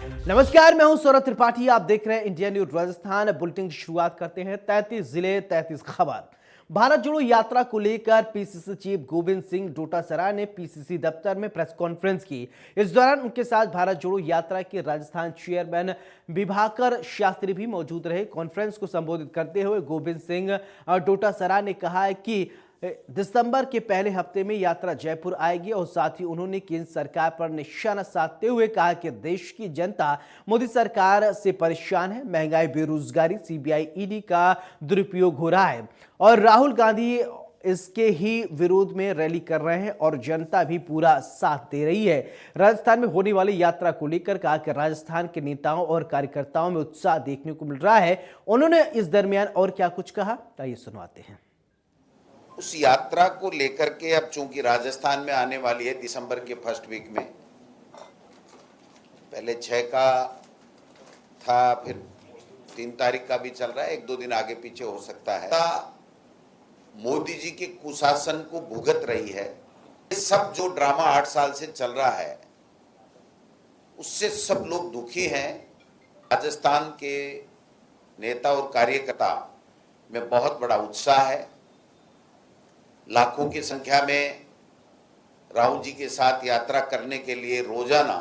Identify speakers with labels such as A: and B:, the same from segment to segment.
A: नमस्कार, मैं हूं सौरभ त्रिपाठी। आप देख रहे हैं इंडिया न्यूज राजस्थान। बुलेटिन की शुरुआत करते हैं। 33 जिले 33 खबर। भारत जोड़ो यात्रा को लेकर पीसीसी चीफ गोविंद सिंह डोटासरा ने पीसीसी दफ्तर में प्रेस कॉन्फ्रेंस की। इस दौरान उनके साथ भारत जोड़ो यात्रा के राजस्थान चेयरमैन विभाकर शास्त्री भी मौजूद रहे। कॉन्फ्रेंस को संबोधित करते हुए गोविंद सिंह डोटासरा ने कहा है कि दिसंबर के पहले हफ्ते में यात्रा जयपुर आएगी और साथ ही उन्होंने केंद्र सरकार पर निशाना साधते हुए कहा कि देश की जनता मोदी सरकार से परेशान है। महंगाई, बेरोजगारी, सीबीआई, ईडी का दुरुपयोग हो रहा है और राहुल गांधी इसके ही विरोध में रैली कर रहे हैं और जनता भी पूरा साथ दे रही है। राजस्थान में होने वाली यात्रा को लेकर कहा कि राजस्थान के नेताओं और कार्यकर्ताओं में उत्साह देखने को मिल रहा है। उन्होंने इस दरमियान और क्या कुछ कहा, आइए सुनवाते हैं।
B: उस यात्रा को लेकर के अब चूंकि राजस्थान में आने वाली है दिसंबर के फर्स्ट वीक में, पहले 6 का था, फिर 3 तारीख का भी चल रहा है, 1-2 दिन आगे पीछे हो सकता है। मोदी जी के कुशासन को भुगत रही है। ये सब जो ड्रामा 8 साल से चल रहा है उससे सब लोग दुखी हैं। राजस्थान के नेता और कार्यकर्ता में बहुत बड़ा उत्साह है। लाखों की संख्या में राहुल जी के साथ यात्रा करने के लिए रोजाना।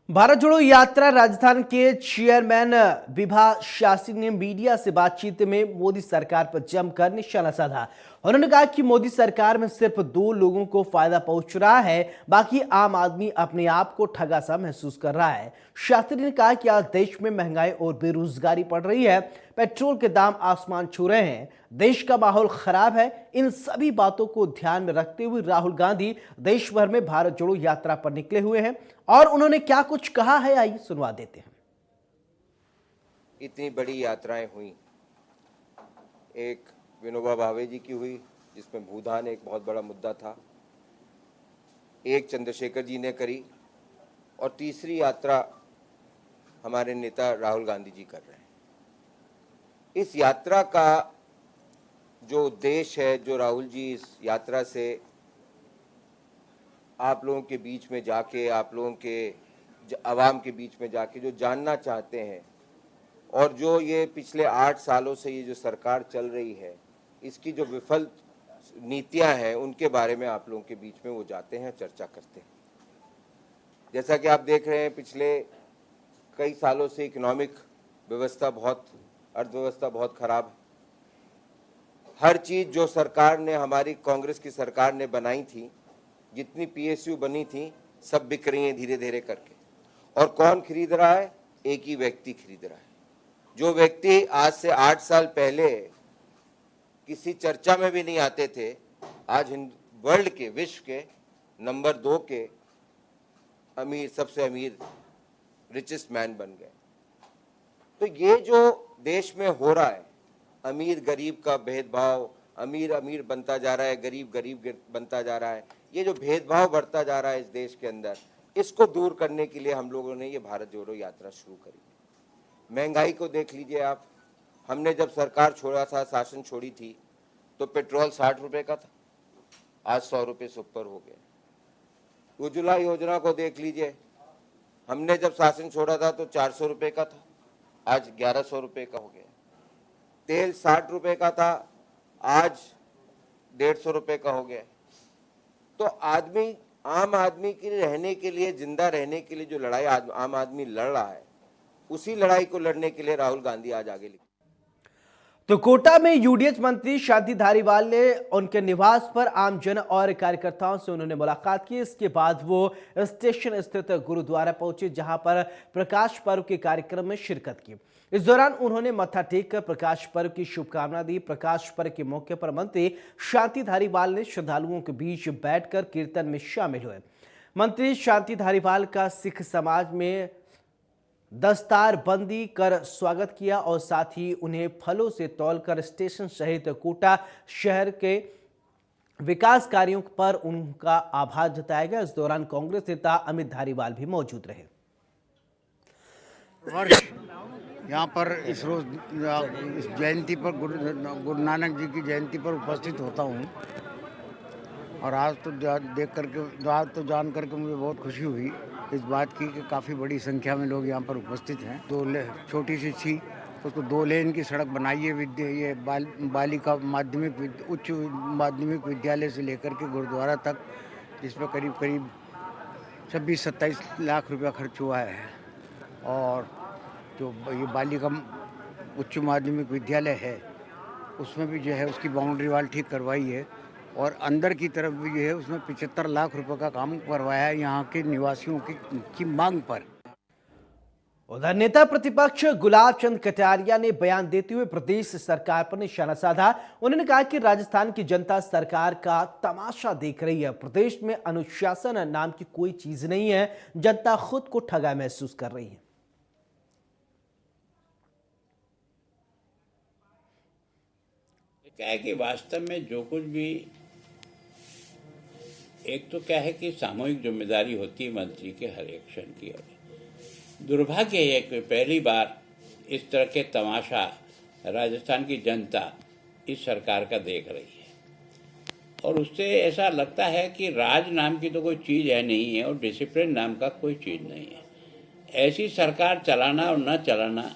A: भारत जोड़ो यात्रा राजस्थान के चेयरमैन विभा शास्त्री ने मीडिया से बातचीत में मोदी सरकार पर जमकर निशाना साधा। उन्होंने कहा कि मोदी सरकार में सिर्फ 2 लोगों को फायदा पहुंच रहा है, बाकी आम आदमी अपने आप को ठगा सा महसूस कर रहा है। शास्त्री ने कहा कि आज देश में महंगाई और बेरोजगारी बढ़ रही है, पेट्रोल के दाम आसमान छू रहे हैं, देश का माहौल खराब है। इन सभी बातों को ध्यान में रखते हुए राहुल गांधी देश भर में भारत जोड़ो यात्रा पर निकले हुए हैं और उन्होंने क्या कुछ कहा है, आइए सुनवा देते हैं।
C: इतनी बड़ी यात्राएं हुई, एक विनोबा भावे जी की हुई जिसमें भूदान एक बहुत बड़ा मुद्दा था, एक चंद्रशेखर जी ने करी और तीसरी यात्रा हमारे नेता राहुल गांधी जी कर रहे हैं। इस यात्रा का जो उद्देश्य है, जो राहुल जी इस यात्रा से आप लोगों के बीच में जाके, आप लोगों के आवाम के बीच में जाके जो जानना चाहते हैं और जो ये पिछले 8 सालों से ये जो सरकार चल रही है, इसकी जो विफल नीतियां हैं उनके बारे में आप लोगों के बीच में वो जाते हैं, चर्चा करते हैं। जैसा कि आप देख रहे हैं, पिछले कई सालों से इकोनॉमिक व्यवस्था अर्थव्यवस्था बहुत खराब है। हर चीज़ जो सरकार ने, हमारी कांग्रेस की सरकार ने बनाई थी, जितनी पीएसयू बनी थी, सब बिक रही हैं धीरे धीरे करके। और कौन खरीद रहा है? एक ही व्यक्ति खरीद रहा है। जो व्यक्ति आज से 8 साल पहले किसी चर्चा में भी नहीं आते थे, आज वर्ल्ड के, विश्व के नंबर 2 के अमीर, सबसे अमीर, रिचेस्ट मैन बन गए। तो ये जो देश में हो रहा है, अमीर गरीब का भेदभाव, अमीर अमीर बनता जा रहा है, गरीब गरीब बनता जा रहा है, ये जो भेदभाव बढ़ता जा रहा है इस देश के अंदर, इसको दूर करने के लिए हम लोगों ने ये भारत जोड़ो यात्रा शुरू करी। महंगाई को देख लीजिए आप। हमने जब सरकार छोड़ा था, शासन छोड़ी थी, तो पेट्रोल 60 रुपए का था, आज 100 रुपए से ऊपर हो गया। उज्ज्वला योजना को देख लीजिए। हमने जब शासन छोड़ा था तो 400 रुपए का था, आज 1100 रुपए का हो गया। तेल 60 रुपए का था, आज 150 रुपए का हो गया। तो आम आदमी के रहने के लिए, जिंदा रहने के लिए जो लड़ाई आम आदमी लड़ रहा है, उसी लड़ाई को लड़ने के लिए राहुल गांधी आज आगे निकले।
A: तो कोटा में यूडीएच मंत्री शांति धारीवाल ने उनके निवास पर आमजन और कार्यकर्ताओं से उन्होंने मुलाकात की। इसके बाद वो स्टेशन स्थित गुरुद्वारा पहुंचे, जहां पर प्रकाश पर्व के कार्यक्रम में शिरकत की। इस दौरान उन्होंने मत्था टेक कर प्रकाश पर्व की शुभकामना दी। प्रकाश पर्व के मौके पर मंत्री शांति धारीवाल ने श्रद्धालुओं के बीच बैठकर कीर्तन में शामिल हुए। मंत्री शांति धारीवाल का सिख समाज में दस्तारबंदी कर स्वागत किया और साथ ही उन्हें फलों से तौलकर स्टेशन सहित कोटा शहर के विकास कार्यों पर उनका आभार जताया गया। इस दौरान कांग्रेस नेता अमित धारीवाल भी मौजूद रहे।
D: यहाँ पर इस रोज इस जयंती पर गुरु नानक जी की जयंती पर उपस्थित होता हूँ और आज तो देख करके, आज तो जान करके मुझे बहुत खुशी हुई इस बात की कि काफ़ी बड़ी संख्या में लोग यहाँ पर उपस्थित हैं। छोटी सी थी तो उसको 2 लेन की सड़क बनाई है। ये बालिका उच्च माध्यमिक विद्यालय से लेकर के गुरुद्वारा तक, जिसमें करीब करीब 26-27 लाख रुपया खर्च हुआ है। और जो ये बालिका उच्च माध्यमिक विद्यालय है उसमें भी जो है उसकी बाउंड्री वाल ठीक करवाई है, और अंदर की तरफ भी जो है उसमें 75 लाख रुपए का काम करवाया है यहाँ के निवासियों की मांग पर।
A: उधर नेता प्रतिपक्ष गुलाब चंद कटारिया ने बयान देते हुए प्रदेश सरकार पर निशाना साधा। उन्होंने कहा कि राजस्थान की जनता सरकार का तमाशा देख रही है। प्रदेश में अनुशासन नाम की कोई चीज नहीं है। जनता खुद को ठगा महसूस कर रही है।
E: क्या है कि वास्तव में जो कुछ भी, एक तो क्या है कि सामूहिक जिम्मेदारी होती है मंत्री के हर एक्शन की। दुर्भाग्य है कि पहली बार इस तरह के तमाशा राजस्थान की जनता इस सरकार का देख रही है, और उससे ऐसा लगता है कि राज नाम की तो कोई चीज़ है नहीं है, और डिसिप्लिन नाम का कोई चीज़ नहीं है। ऐसी सरकार चलाना और न चलाना,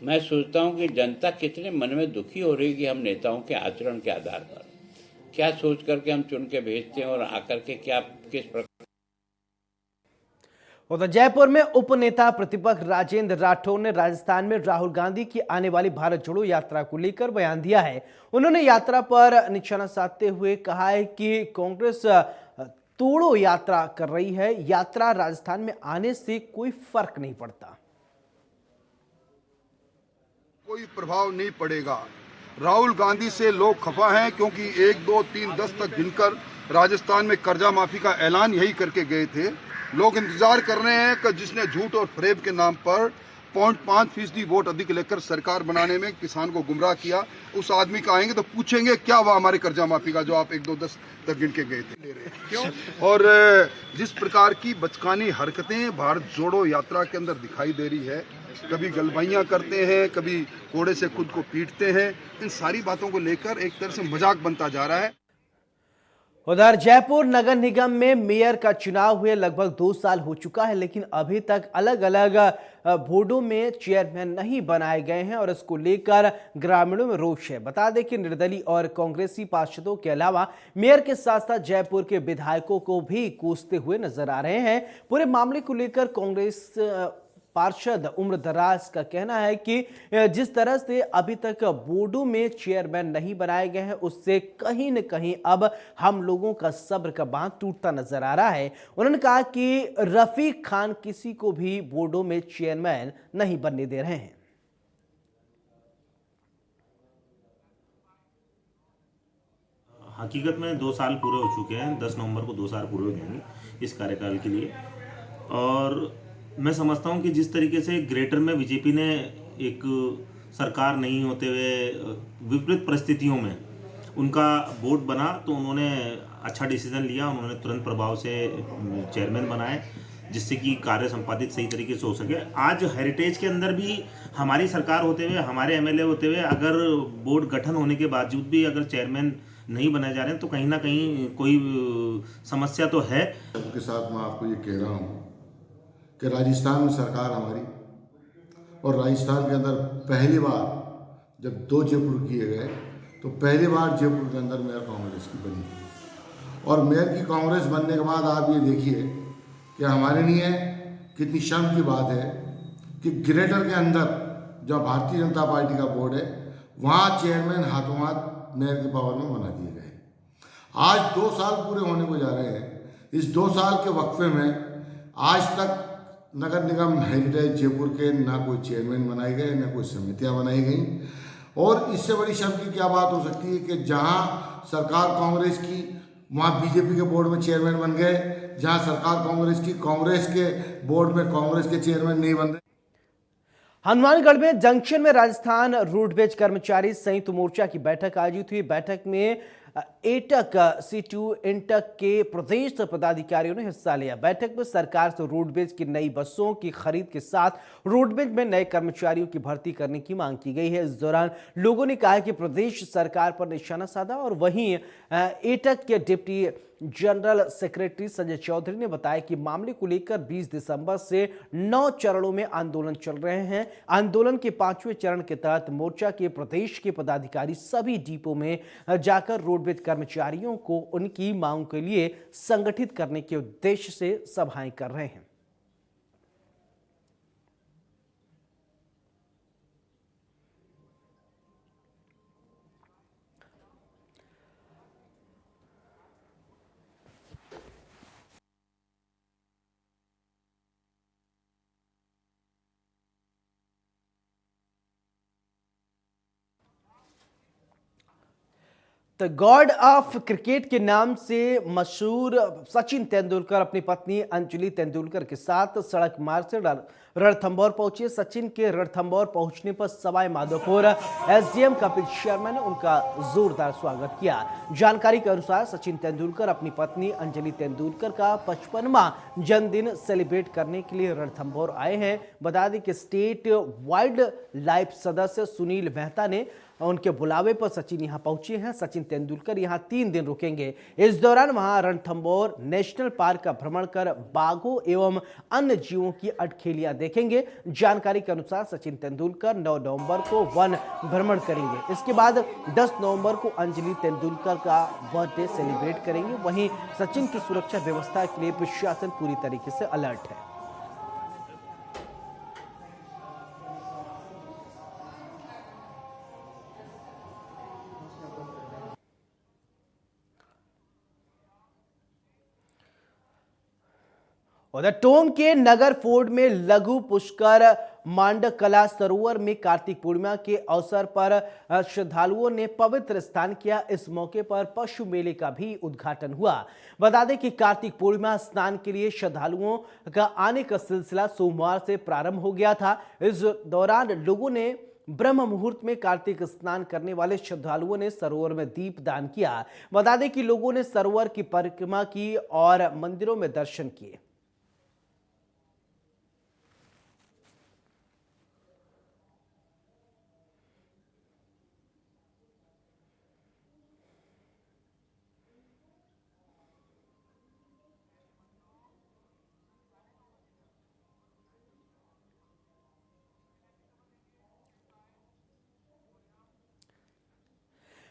E: मैं सोचता हूं कि जनता कितने मन में दुखी हो रही है कि हम नेताओं के आचरण के आधार पर क्या सोच करके हम चुन के भेजते हैं, और आकर के क्या किस प्रकार।
A: उधर जयपुर में उपनेता प्रतिपक्ष राजेंद्र राठौर ने राजस्थान में राहुल गांधी की आने वाली भारत जोड़ो यात्रा को लेकर बयान दिया है। उन्होंने यात्रा पर निशाना साधते हुए कहा है कि कांग्रेस तोड़ो यात्रा कर रही है। यात्रा राजस्थान में आने से कोई फर्क नहीं पड़ता,
F: कोई प्रभाव नहीं पड़ेगा। राहुल गांधी से लोग खफा हैं क्योंकि 1, 2, 3, 10 तक गिनकर राजस्थान में कर्जा माफी का ऐलान यही करके गए थे। लोग इंतजार कर रहे हैं कि जिसने झूठ और फरेब के नाम पर 0.5% वोट अधिक लेकर सरकार बनाने में किसान को गुमराह किया, उस आदमी का आएंगे तो पूछेंगे क्या हुआ हमारे कर्जा माफी का, जो आप 1, 2, 10 तक गिन के गए थे। क्यों? और जिस प्रकार की बचकानी हरकतें भारत जोड़ो यात्रा के अंदर दिखाई दे रही है, कभी गलबाइयाँ करते हैं, कभी कोड़े से खुद को पीटते हैं, इन सारी बातों को लेकर एक तरह से मजाक बनता जा रहा है।
A: उधर जयपुर नगर निगम में मेयर का चुनाव हुए लगभग 2 साल हो चुका है, लेकिन अभी तक अलग अलग बोर्डों में चेयरमैन नहीं बनाए गए हैं और इसको लेकर ग्रामीणों में रोष है। बता दें कि निर्दलीय और कांग्रेसी पार्षदों के अलावा मेयर के साथ साथ जयपुर के विधायकों को भी कोसते हुए नजर आ रहे हैं। पूरे मामले को लेकर कांग्रेस पार्षद उम्र दराज का कहना है कि जिस तरह से अभी तक बोर्डों में चेयरमैन नहीं बनाए गए हैं, उससे कहीं न कहीं अब हम लोगों का सब्र का बांध टूटता नजर आ रहा है। उन्होंने कहा कि रफीक खान किसी को भी बोर्डों में चेयरमैन नहीं बनने दे रहे हैं।
G: हकीकत में 2 साल पूरे हो चुके हैं। 10 नवंबर को 2 साल पूरे हो जाएंगे इस कार्यकाल के लिए, और मैं समझता हूं कि जिस तरीके से ग्रेटर में बीजेपी ने एक सरकार नहीं होते हुए विपरीत परिस्थितियों में उनका बोर्ड बना, तो उन्होंने अच्छा डिसीजन लिया। उन्होंने तुरंत प्रभाव से चेयरमैन बनाए, जिससे कि कार्य संपादित सही तरीके से हो सके। आज हेरिटेज के अंदर भी हमारी सरकार होते हुए, हमारे एमएलए होते हुए, अगर बोर्ड गठन होने के बावजूद भी अगर चेयरमैन नहीं बनाए जा रहे हैं, तो कहीं ना कहीं कोई समस्या तो है।
H: उसके साथ मैं आपको ये कह रहा हूँ कि राजस्थान में सरकार हमारी, और राजस्थान के अंदर पहली बार जब 2 जयपुर किए गए तो पहली बार जयपुर के अंदर मेयर कांग्रेस की बनी, और मेयर की कांग्रेस बनने के बाद आप ये देखिए कि हमारे लिए कितनी शर्म की बात है कि ग्रेटर के अंदर जो भारतीय जनता पार्टी का बोर्ड है, वहाँ चेयरमैन हाथों हाथ मेयर के पावर में बना दिए गए। आज 2 साल पूरे होने को जा रहे हैं। इस 2 साल के वक्फे में आज तक नगर निगम हेरिटेज जयपुर के ना कोई चेयरमैन बनाए गए, ना कोई समितियां बनाई गई। और इससे बड़ी शर्म की क्या बात हो सकती है कि जहां सरकार कांग्रेस की, वहां बीजेपी के बोर्ड में चेयरमैन बन गए, जहां सरकार कांग्रेस की, कांग्रेस के बोर्ड में कांग्रेस के चेयरमैन नहीं बन रहे।
A: हनुमानगढ़ में जंक्शन में राजस्थान रोडवेज कर्मचारी संयुक्त मोर्चा की बैठक आयोजित हुई। बैठक में एटक C2 इंटक के प्रदेश पदाधिकारियों ने हिस्सा लिया। बैठक में सरकार से रोडवेज की नई बसों की खरीद के साथ रोडवेज में नए कर्मचारियों की भर्ती करने की मांग की गई है। इस दौरान लोगों ने कहा कि प्रदेश सरकार पर निशाना साधा। और वहीं एटक के deputy general secretary Sanjay Chaudhary ने बताया कि मामले को लेकर 20 दिसंबर से 9 चरणों में आंदोलन चल रहे हैं। आंदोलन के 5वें चरण के तहत मोर्चा के प्रदेश के पदाधिकारी सभी डिपो में जाकर रोडवेज कर्मचारियों को उनकी मांग के लिए संगठित करने के उद्देश्य से सभाएं कर रहे हैं। द गॉड ऑफ क्रिकेट के नाम से मशहूर सचिन तेंदुलकर अपनी पत्नी अंजलि तेंदुलकर के साथ सड़क मार्ग से रणथंभौर पहुंचे। सचिन के रणथंभौर पहुंचने पर सवाई माधोपुर एसडीएम कपिल शर्मा ने उनका जोरदार स्वागत किया। जानकारी के अनुसार सचिन तेंदुलकर अपनी पत्नी अंजलि तेंदुलकर का 55वां जन्मदिन सेलिब्रेट करने के लिए रणथंभौर आए हैं। बता दें कि स्टेट वाइल्ड लाइफ सदस्य सुनील मेहता ने उनके बुलावे पर सचिन यहां पहुंचे हैं। सचिन तेंदुलकर यहां 3 दिन रुकेंगे। इस दौरान वहां रणथंभौर नेशनल पार्क का भ्रमण कर बाघों एवं अन्य जीवों की अटखेलियां देखेंगे। जानकारी के अनुसार सचिन तेंदुलकर 9 नवंबर को वन भ्रमण करेंगे। इसके बाद 10 नवंबर को अंजलि तेंदुलकर का बर्थडे सेलिब्रेट करेंगे। वहीं सचिन की सुरक्षा व्यवस्था के लिए प्रशासन पूरी तरीके से अलर्ट है। उधर टोंक के नगर फोर्ड में लघु पुष्कर मांडकला सरोवर में कार्तिक पूर्णिमा के अवसर पर श्रद्धालुओं ने पवित्र स्नान किया। इस मौके पर पशु मेले का भी उद्घाटन हुआ। बता दें कि कार्तिक पूर्णिमा स्नान के लिए श्रद्धालुओं का आने का सिलसिला सोमवार से प्रारंभ हो गया था। इस दौरान लोगों ने ब्रह्म मुहूर्त में कार्तिक स्नान करने वाले श्रद्धालुओं ने सरोवर में दीप दान किया। बता दें कि लोगों ने सरोवर की परिक्रमा की और मंदिरों में दर्शन किए।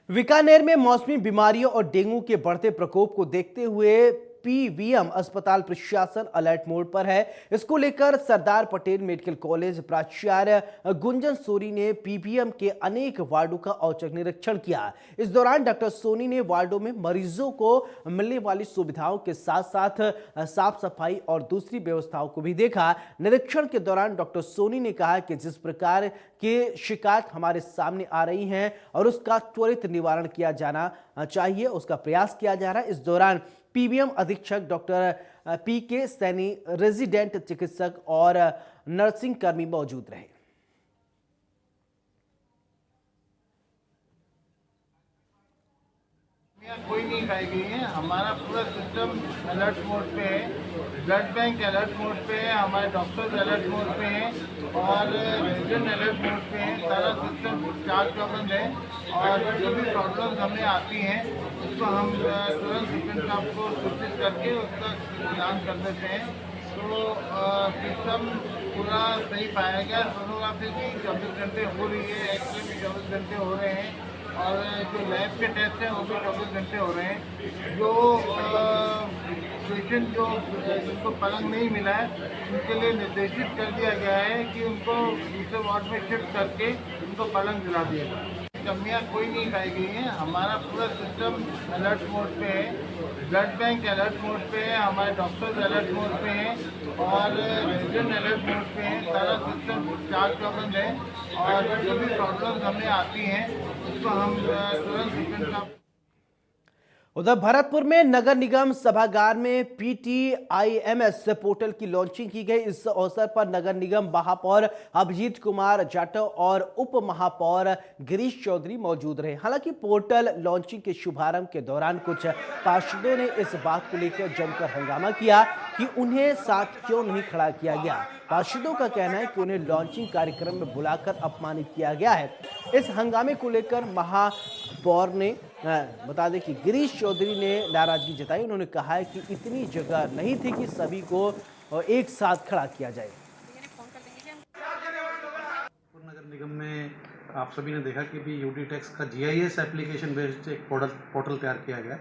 A: बीकानेर में मौसमी बीमारियों और डेंगू के बढ़ते प्रकोप को देखते हुए पीवीएम अस्पताल प्रशासन अलर्ट मोड पर है। इसको लेकर सरदार पटेल मेडिकल कॉलेज प्राचार्य गुंजन सोनी ने पीवीएम के अनेक वार्डों का औचक निरीक्षण किया। इस दौरान डॉक्टर सोनी ने वार्डों में मरीजों को मिलने वाली सुविधाओं के साथ साथ साफ सफाई और दूसरी व्यवस्थाओं को भी देखा। निरीक्षण के दौरान डॉक्टर सोनी ने कहा कि जिस प्रकार की शिकायत हमारे सामने आ रही हैं और उसका त्वरित निवारण किया जाना चाहिए, उसका प्रयास किया जा रहा है। इस दौरान पीवीएम अधीक्षक डॉक्टर पीके सैनी, रेजिडेंट चिकित्सक और नर्सिंग कर्मी मौजूद रहे।
I: कोई नहीं खाई गई है। हमारा पूरा सिस्टम अलर्ट मोड पे है। ब्लड बैंक अलर्ट मोड पे है, हमारे डॉक्टर्स अलर्ट मोड पे हैं और रेजिडेंट अलर्ट मोड पे हैं। सारा सिस्टम चार्जबल है और जो भी प्रॉब्लम्स हमें आती हैं उसको हम तुरंत सेकेंड स्टाफ को सूचित करके उसका समाधान कर देते हैं। तो सिस्टम पूरा सही पाया गया। सोनोग्राफी भी 24 घंटे हो रही है, एक्सरे भी 24 घंटे हो रहे हैं और जो लैब के टेस्ट हैं वो भी 24 घंटे हो रहे हैं। जो पेशेंट जिनको पलंग नहीं मिला है उनके लिए निर्देशित कर दिया गया है कि उनको दूसरे वार्ड में शिफ्ट करके उनको पलंग दिला दिया जाए। कमियाँ कोई नहीं पाई गई हैं। हमारा पूरा सिस्टम अलर्ट मोड पे है। ब्लड बैंक अलर्ट मोड पे है, हमारे डॉक्टर्स अलर्ट मोड पे हैं और रेजिडेंट अलर्ट मोड पे हैं। सारा सिस्टम चार्जबल है और जो भी प्रॉब्लम्स हमें आती हैं उसको हम तुरंत सेकेंड स्टाफ।
A: उधर भरतपुर में नगर निगम सभागार में PTIMS पोर्टल की लॉन्चिंग की गई। इस अवसर पर नगर निगम महापौर अभिजीत कुमार जाटव और उप महापौर गिरीश चौधरी मौजूद रहे। हालांकि पोर्टल लॉन्चिंग के शुभारंभ के दौरान कुछ पार्षदों ने इस बात को लेकर जमकर हंगामा किया कि उन्हें साथ क्यों नहीं खड़ा किया गया। पार्षदों का कहना है कि उन्हें लॉन्चिंग कार्यक्रम में बुलाकर अपमानित किया गया है। इस हंगामे को लेकर महापौर ने बता दें कि गिरीश चौधरी ने नाराजगी जताई। उन्होंने कहा है कि इतनी जगह नहीं थी कि सभी को एक साथ खड़ा किया जाए।
J: नगर निगम में आप सभी ने देखा कि भी यूडी टैक्स का GIS एप्लीकेशन बेस्ड एक पोर्टल तैयार किया गया।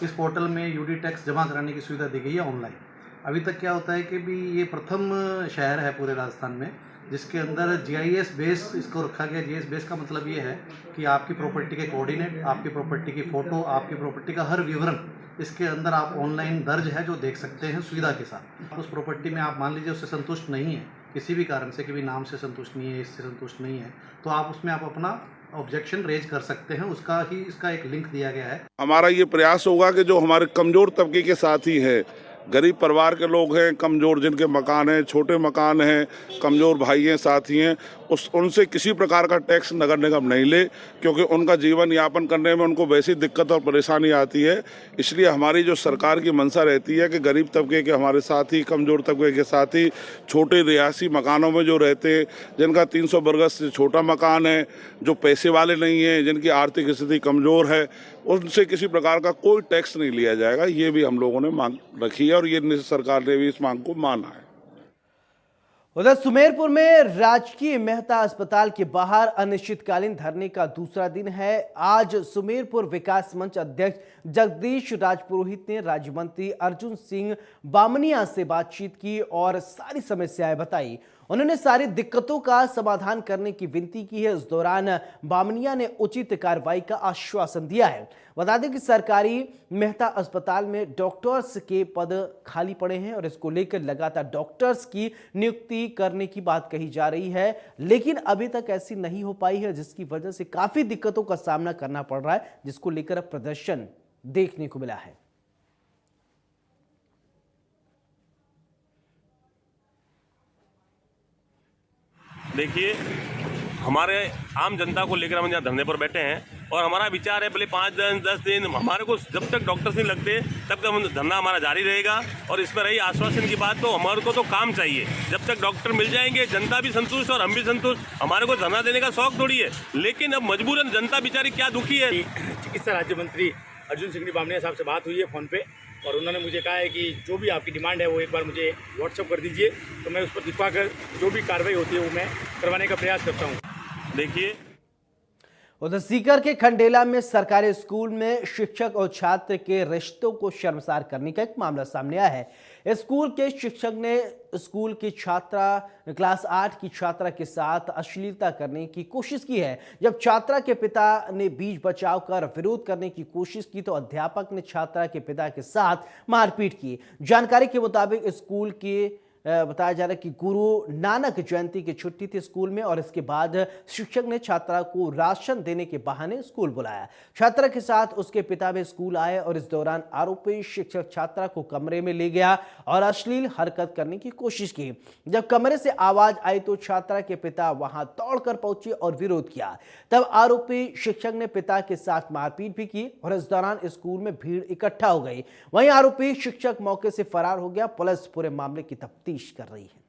J: इस पोर्टल में यूडी टैक्स जमा कराने की सुविधा दी गई है ऑनलाइन। अभी तक क्या होता है कि भी ये प्रथम शहर है पूरे राजस्थान में जिसके अंदर GIS बेस इसको रखा गया। GIS बेस का मतलब ये है कि आपकी प्रॉपर्टी के कोऑर्डिनेट, आपकी प्रॉपर्टी की फ़ोटो, आपकी प्रॉपर्टी का हर विवरण इसके अंदर आप ऑनलाइन दर्ज है जो देख सकते हैं सुविधा के साथ। उस प्रॉपर्टी में आप मान लीजिए उससे संतुष्ट नहीं है किसी भी कारण से कि भी नाम से संतुष्ट नहीं है, इससे संतुष्ट नहीं है, तो आप उसमें आप अपना ऑब्जेक्शन रेज कर सकते हैं। उसका ही इसका एक लिंक दिया गया है।
K: हमारा ये प्रयास होगा कि जो हमारे कमज़ोर तबके के साथी हैं, गरीब परिवार के लोग हैं, कमज़ोर जिनके मकान हैं, छोटे मकान हैं, कमज़ोर भाई हैं, साथी हैं, उनसे किसी प्रकार का टैक्स नगर निगम नहीं ले, क्योंकि उनका जीवन यापन करने में उनको वैसी दिक्कत और परेशानी आती है। इसलिए हमारी जो सरकार की मंशा रहती है कि गरीब तबके के हमारे साथी, कमज़ोर तबके के साथी, छोटे रिहायशी मकानों में जो रहते हैं, जिनका 300 वर्ग से छोटा मकान है, जो पैसे वाले नहीं हैं, जिनकी आर्थिक स्थिति कमज़ोर है, उनसे किसी प्रकार का कोई टैक्स नहीं लिया जाएगा। ये भी हम लोगों ने मांग रखी है और ये सरकार ने भी इस मांग को माना है।
A: उधर सुमेरपुर में राजकीय मेहता अस्पताल के बाहर अनिश्चितकालीन धरने का दूसरा दिन है। आज सुमेरपुर विकास मंच अध्यक्ष जगदीश राजपुरोहित ने राज्य मंत्री अर्जुन सिंह बामनिया से बातचीत की और सारी समस्याएं बताई। उन्होंने सारी दिक्कतों का समाधान करने की विनती की है। इस दौरान बामनिया ने उचित कार्रवाई का आश्वासन दिया है। बता दें कि सरकारी मेहता अस्पताल में डॉक्टर्स के पद खाली पड़े हैं और इसको लेकर लगातार डॉक्टर्स की नियुक्ति करने की बात कही जा रही है, लेकिन अभी तक ऐसी नहीं हो पाई है, जिसकी वजह से काफी दिक्कतों का सामना करना पड़ रहा है, जिसको लेकर अब प्रदर्शन देखने को मिला है।
L: देखिए, हमारे आम जनता को लेकर हम यहाँ धरने पर बैठे हैं और हमारा विचार है पहले 5 दिन 10 दिन हमारे को जब तक डॉक्टर्स नहीं लगते तब तक हम धरना हमारा जारी रहेगा। और इसमें रही आश्वासन की बात, तो हमारे को तो काम चाहिए। जब तक डॉक्टर मिल जाएंगे जनता भी संतुष्ट और हम भी संतुष्ट। हमारे को धरना देने का शौक थोड़ी है, लेकिन अब मजबूरन जनता बेचारी क्या दुखी है।
M: चिकित्सा राज्य मंत्री अर्जुन सिंह बामनिया साहब से बात हुई है फ़ोन पे और उन्होंने मुझे कहा है कि जो भी आपकी डिमांड है वो एक बार मुझे व्हाट्सअप कर दीजिए, तो मैं उस पर लिखवा कर जो भी कार्रवाई होती है वो मैं करवाने का प्रयास करता हूँ।
L: देखिए,
A: उधर सीकर के खंडेला में सरकारी स्कूल में शिक्षक और छात्र के रिश्तों को शर्मसार करने का एक मामला सामने आया है। स्कूल के शिक्षक ने स्कूल की छात्रा क्लास 8 की छात्रा के साथ अश्लीलता करने की कोशिश की है। जब छात्रा के पिता ने बीच बचाव कर विरोध करने की कोशिश की तो अध्यापक ने छात्रा के पिता के साथ मारपीट की। जानकारी के मुताबिक स्कूल के बताया जा रहा है कि गुरु नानक जयंती की छुट्टी थी स्कूल में और इसके बाद शिक्षक ने छात्रा को राशन देने के बहाने स्कूल बुलाया। छात्रा के साथ उसके पिता भी स्कूल आए और इस दौरान आरोपी शिक्षक छात्रा को कमरे में ले गया और अश्लील हरकत करने की कोशिश की। जब कमरे से आवाज आई तो छात्रा के पिता वहां दौड़कर पहुंचे और विरोध किया। तब आरोपी शिक्षक ने पिता के साथ मारपीट भी की और इस दौरान स्कूल में भीड़ इकट्ठा हो गई। वहीं आरोपी शिक्षक मौके से फरार हो गया। पुलिस पूरे मामले की तफ्तीश कर रही है।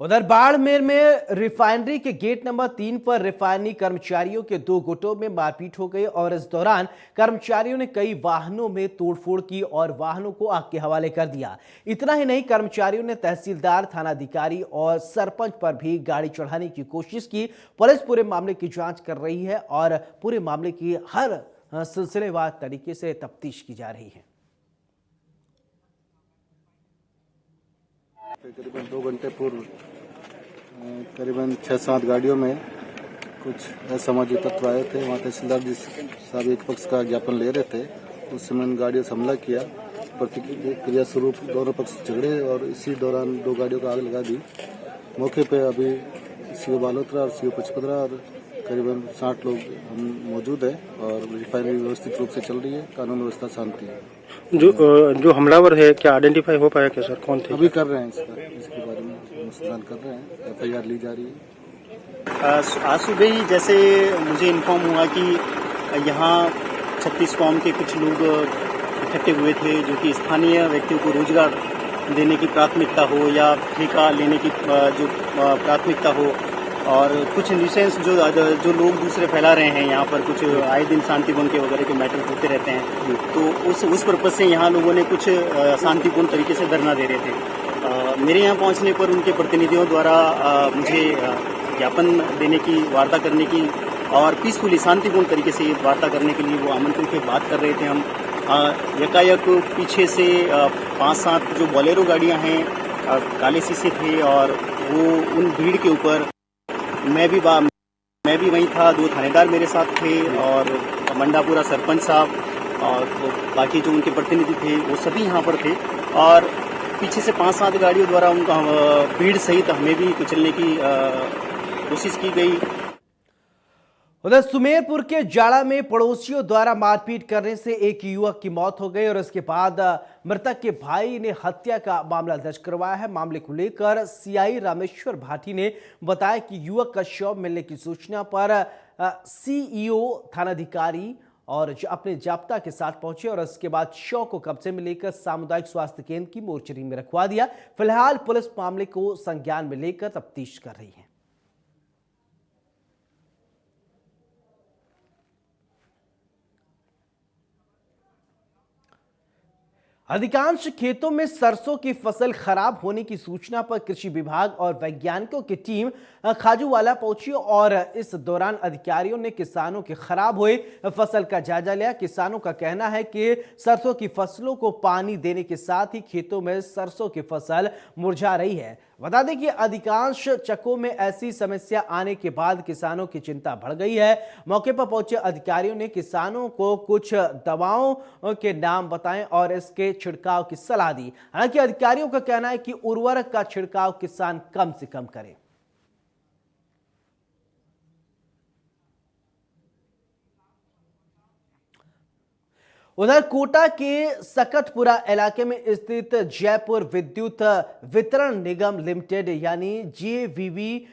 A: उधर बाड़मेर में रिफाइनरी के गेट नंबर 3 पर रिफाइनरी कर्मचारियों के 2 गुटों में मारपीट हो गई और इस दौरान कर्मचारियों ने कई वाहनों में तोड़फोड़ की और वाहनों को आग के हवाले कर दिया। इतना ही नहीं, कर्मचारियों ने तहसीलदार, थानाधिकारी और सरपंच पर भी गाड़ी चढ़ाने की कोशिश की। पुलिस पूरे मामले की जांच कर रही है और पूरे मामले की हर सिलसिलेवार तरीके से तफ्तीश की जा रही है।
N: करीबन 2 घंटे पूर्व करीबन 6-7 गाड़ियों में कुछ असामाजिक तत्व आए थे। वहाँ तहसीलदार जी साहब एक पक्ष का ज्ञापन ले रहे थे, उस समय उन गाड़ियों से हमला किया। प्रतिक्रिया स्वरूप दोनों पक्ष झगड़े और इसी दौरान 2 गाड़ियों को आग लगा दी। मौके पे अभी सीओ बालोत्रा और सीओ पचपदरा और करीबन 60 लोग हम मौजूद हैं और रिफाइनरी व्यवस्थित रूप से चल रही है। कानून व्यवस्था शांति है।
O: जो हमलावर है क्या आइडेंटिफाई हो पाया क्या सर, कौन थे?
N: अभी कर रहे हैं इसके बारे में अनुसंधान कर रहे हैं, FIR ली जा रही है।
O: आज सुबह ही जैसे मुझे इन्फॉर्म हुआ कि यहाँ 36 कौम के कुछ लोग इकट्ठे हुए थे जो कि स्थानीय व्यक्तियों को रोजगार देने की प्राथमिकता हो या ठेका लेने की जो प्राथमिकता हो, और कुछ न्यूसेंस जो लोग दूसरे फैला रहे हैं यहाँ पर, कुछ आए दिन शांति भंग के वगैरह के मैटर होते रहते हैं, तो उस पर्पज से यहाँ लोगों ने कुछ शांतिपूर्ण तरीके से धरना दे रहे थे। मेरे यहाँ पहुँचने पर उनके प्रतिनिधियों द्वारा मुझे ज्ञापन देने की, वार्ता करने की और पीसफुली शांतिपूर्ण तरीके से वार्ता करने के लिए वो आमंत्रण पे बात कर रहे थे। हम यकायक पीछे से 5-7 जो बोलेरो गाड़ियाँ हैं, काले शीशे थे और वो उन भीड़ के ऊपर मैं भी वहीं था, 2 थानेदार मेरे साथ थे और मंडापुरा सरपंच साहब और बाकी जो उनके प्रतिनिधि थे वो सभी यहाँ पर थे और पीछे से 5-7 गाड़ियों द्वारा उनका भीड़ सहित हमें भी कुचलने की कोशिश की गई।
A: उधर सुमेरपुर के जाड़ा में पड़ोसियों द्वारा मारपीट करने से एक युवक की मौत हो गई और इसके बाद मृतक के भाई ने हत्या का मामला दर्ज करवाया है। मामले को लेकर सीआई रामेश्वर भाटी ने बताया कि युवक का शव मिलने की सूचना पर सीईओ थानाधिकारी और अपने जाब्ता के साथ पहुंचे और इसके बाद शव को कब्जे में लेकर सामुदायिक स्वास्थ्य केंद्र की मोर्चरी में रखवा दिया। फिलहाल पुलिस मामले को संज्ञान में लेकर तफ्तीश कर रही है। अधिकांश खेतों में सरसों की फसल खराब होने की सूचना पर कृषि विभाग और वैज्ञानिकों की टीम खाजूवाला पहुंची और इस दौरान अधिकारियों ने किसानों के खराब हुए फसल का जायजा लिया। किसानों का कहना है कि सरसों की फसलों को पानी देने के साथ ही खेतों में सरसों की फसल मुरझा रही है। बता दें कि अधिकांश चकों में ऐसी समस्या आने के बाद किसानों की चिंता बढ़ गई है। मौके पर पहुंचे अधिकारियों ने किसानों को कुछ दवाओं के नाम बताएं और इसके छिड़काव की सलाह दी। हालांकि अधिकारियों का कहना है कि उर्वरक का छिड़काव किसान कम से कम करें। उधर कोटा के सकतपुरा इलाके में स्थित जयपुर विद्युत वितरण निगम लिमिटेड यानी JVVNL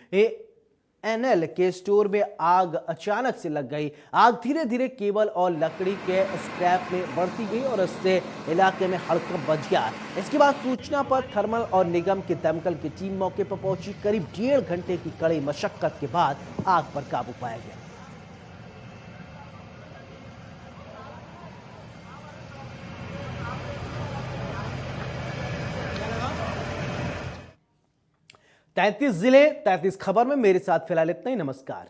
A: के स्टोर में आग अचानक से लग गई। आग धीरे धीरे केबल और लकड़ी के स्क्रैप में बढ़ती गई और इससे इलाके में हड़कंप मच गया। इसके बाद सूचना पर थर्मल और निगम की दमकल की टीम मौके पर पहुंची। करीब 1.5 घंटे की कड़ी मशक्कत के बाद आग पर काबू पाया गया। तैंतीस जिले 33 खबर में मेरे साथ फिलहाल इतना ही। नमस्कार।